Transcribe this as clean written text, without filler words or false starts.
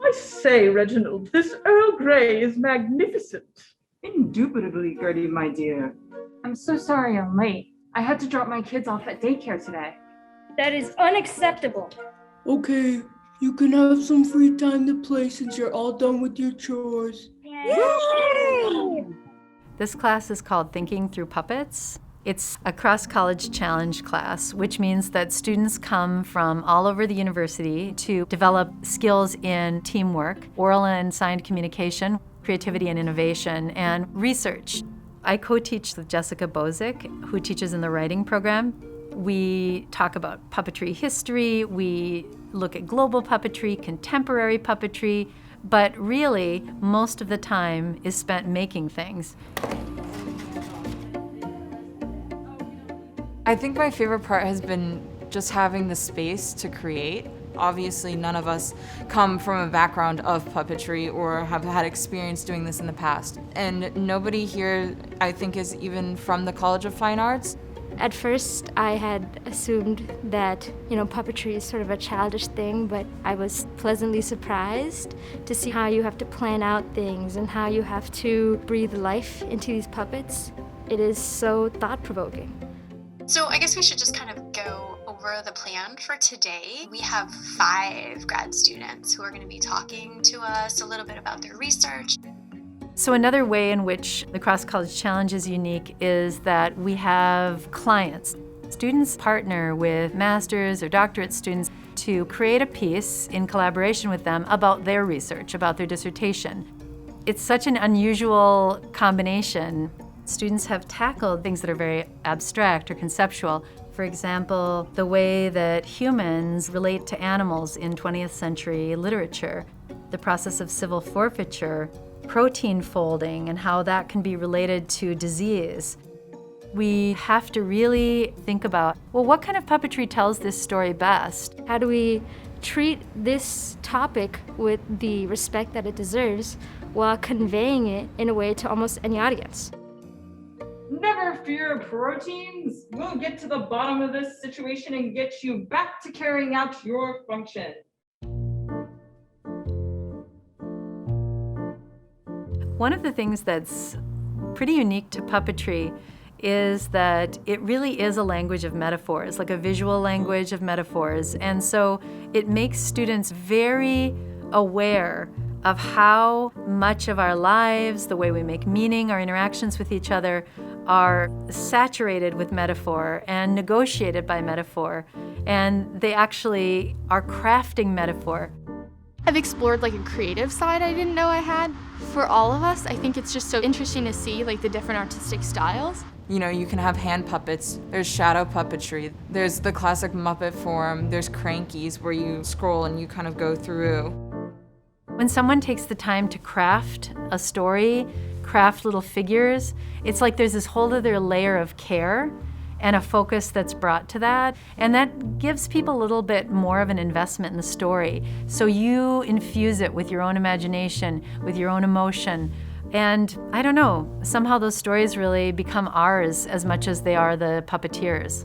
I say, Reginald, this Earl Grey is magnificent. Indubitably, Gertie, my dear. I'm so sorry I'm late. I had to drop my kids off at daycare today. That is unacceptable. Okay, you can have some free time to play since you're all done with your chores. Yay! This class is called Thinking Through Puppets. It's a cross-college challenge class, which means that students come from all over the university to develop skills in teamwork, oral and signed communication, creativity and innovation, and research. I co-teach with Jessica Bozick, who teaches in the writing program. We talk about puppetry history, we look at global puppetry, contemporary puppetry, but really, most of the time is spent making things. I think my favorite part has been just having the space to create. Obviously, none of us come from a background of puppetry or have had experience doing this in the past. And nobody here, I think, is even from the College of Fine Arts. At first, I had assumed that, puppetry is sort of a childish thing, but I was pleasantly surprised to see how you have to plan out things and how you have to breathe life into these puppets. It is so thought-provoking. So I guess we should just kind of go over the plan for today. We have 5 grad students who are going to be talking to us a little bit about their research. So another way in which the Cross College Challenge is unique is that we have clients. Students partner with master's or doctorate students to create a piece in collaboration with them about their research, about their dissertation. It's such an unusual combination. Students have tackled things that are very abstract or conceptual. For example, the way that humans relate to animals in 20th century literature, the process of civil forfeiture, protein folding, and how that can be related to disease. We have to really think about, well, what kind of puppetry tells this story best? How do we treat this topic with the respect that it deserves while conveying it in a way to almost any audience? Never fear, proteins. We'll get to the bottom of this situation and get you back to carrying out your function. One of the things that's pretty unique to puppetry is that it really is a language of metaphors, like a visual language of metaphors. And so it makes students very aware of how much of our lives, the way we make meaning, our interactions with each other, are saturated with metaphor and negotiated by metaphor. And they actually are crafting metaphor. I've explored a creative side I didn't know I had. For all of us, I think it's just so interesting to see the different artistic styles. You can have hand puppets, there's shadow puppetry, there's the classic Muppet form, there's crankies where you scroll and you kind of go through. When someone takes the time to craft a story, craft little figures, it's like there's this whole other layer of care and a focus that's brought to that. And that gives people a little bit more of an investment in the story. So you infuse it with your own imagination, with your own emotion. And I don't know, somehow those stories really become ours as much as they are the puppeteers.